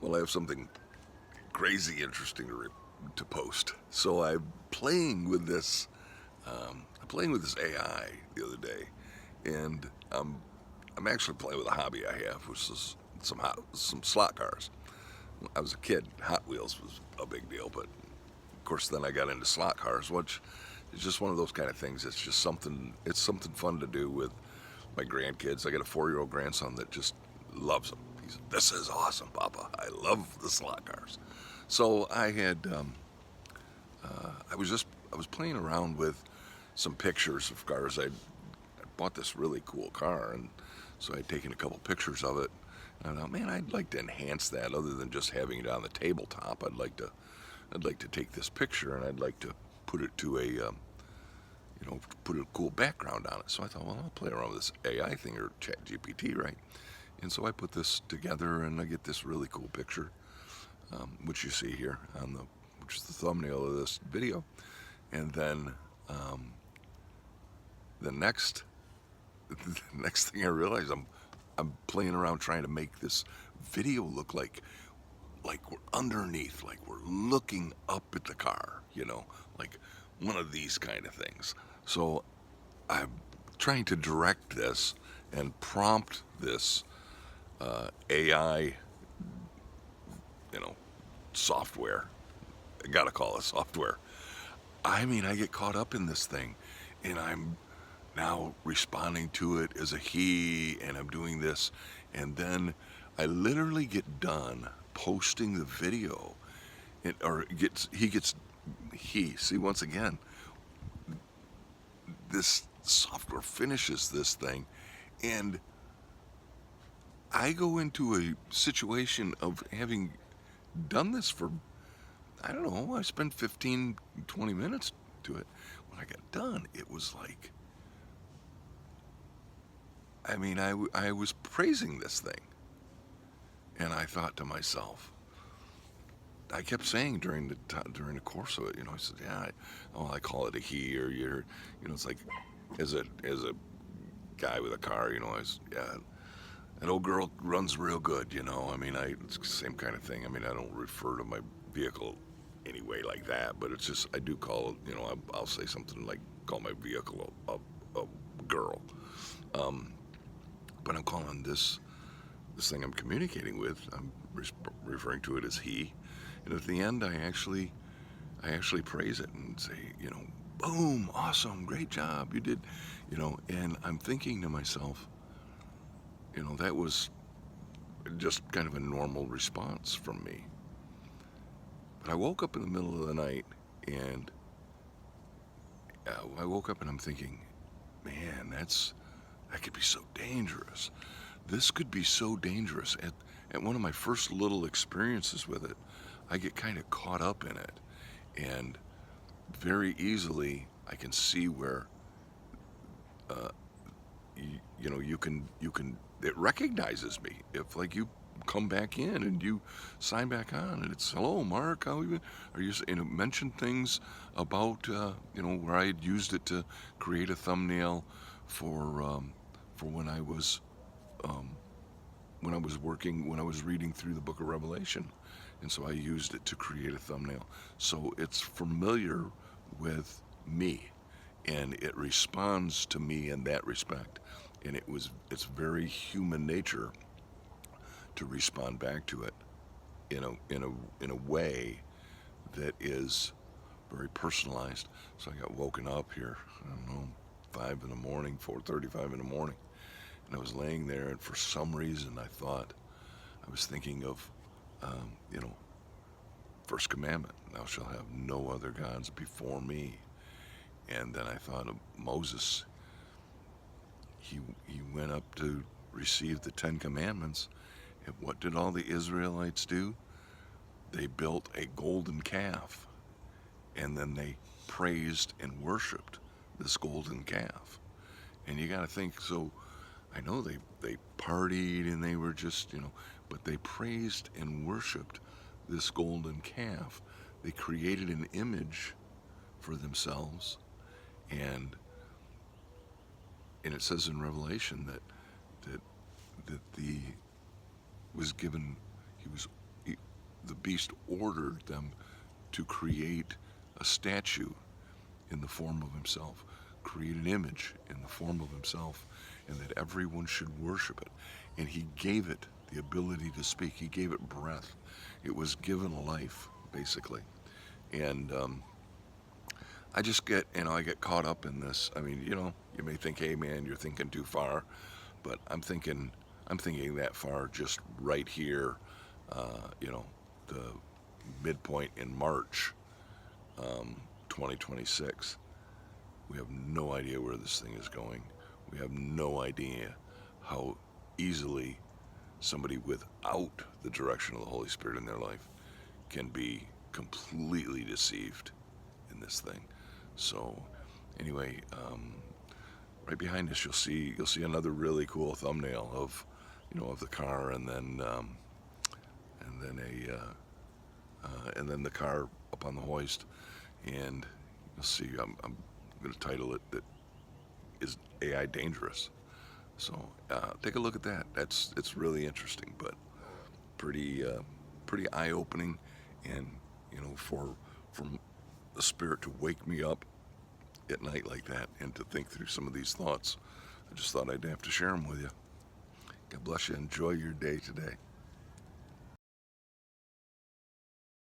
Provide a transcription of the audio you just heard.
Well, I have something crazy interesting to post. So I'm playing with this AI the other day, and I'm actually playing with a hobby I have, which is some slot cars. When I was a kid, Hot Wheels was a big deal, but of course then I got into slot cars, which is just one of those kind of things. It's just something. It's something fun to do with my grandkids. I got a 4-year-old grandson that just loves them. This is awesome, Papa. I love the slot cars. So I was playing around with some pictures of cars. I bought this really cool car, and so I'd taken a couple pictures of it. And I thought, man, I'd like to enhance that other than just having it on the tabletop. I'd like to take this picture and I'd like to put it to put a cool background on it. So I thought, well, I'll play around with this AI thing or ChatGPT, right? And so I put this together and I get this really cool picture, which you see here which is the thumbnail of this video. And then the next the next thing I realize, I'm playing around trying to make this video look like we're underneath, like we're looking up at the car, like one of these kind of things. So I'm trying to direct this and prompt this AI, software. I gotta call it software. I mean, I get caught up in this thing, and I'm now responding to it as a he, and I'm doing this, and then I literally get done posting the video, or he see, once again, this software finishes this thing, and I go into a situation of having done this for, I don't know, I spent 15, 20 minutes to it. When I got done, it was like, I mean, I was praising this thing. And I thought to myself, I kept saying during the course of it, I said, yeah, I call it a he, or it's like, as a guy with a car, yeah, an old girl runs real good, I mean, it's the same kind of thing. I mean, I don't refer to my vehicle anyway like that, but it's just, I do call it, I'll say something like, call my vehicle a girl. But I'm calling this thing I'm communicating with, I'm referring to it as he. And at the end, I actually praise it and say, boom, awesome, great job, you did, and I'm thinking to myself, that was just kind of a normal response from me. But I woke up in the middle of the night, and I woke up and I'm thinking, man, that could be so dangerous. This could be so dangerous. At one of my first little experiences with it, I get kind of caught up in it, and very easily I can see where you can it recognizes me. If, like, you come back in and you sign back on and it's, hello Mark, how you, are you, mention things about where I had used it to create a thumbnail for um, when I was reading through the book of Revelation, and so I used it to create a thumbnail. So it's familiar with me, and it responds to me in that respect. And it's very human nature to respond back to it in a way that is very personalized. So I got woken up here, I don't know, 5 in the morning, 4:35 in the morning, and I was laying there, and for some reason I was thinking of, you know, first commandment, thou shalt have no other gods before me. And then I thought of Moses. He went up to receive the 10 commandments, and what did all the Israelites do? They built a golden calf, and then they praised and worshiped this golden calf. And you got to think, so I know they partied and they were just, but they praised and worshiped this golden calf. They created an image for themselves, and it says in Revelation that the was given, he the beast ordered them to create a statue in the form of himself, create an image in the form of himself, and that everyone should worship it. And he gave it the ability to speak. He gave it breath. It was given life, basically. And I just get, I get caught up in this. I mean, you may think, hey man, you're thinking too far, but I'm thinking that far just right here. The midpoint in March, 2026. We have no idea where this thing is going. We have no idea how easily somebody without the direction of the Holy Spirit in their life can be completely deceived in this thing. So, anyway, right behind us you'll see another really cool thumbnail of the car, and then the car up on the hoist, and you'll see. I'm going to title it that is AI dangerous. So take a look at that. It's really interesting, but pretty eye opening, and for the Spirit to wake me up at night like that and to think through some of these thoughts. I just thought I'd have to share them with you. God bless you. Enjoy your day today.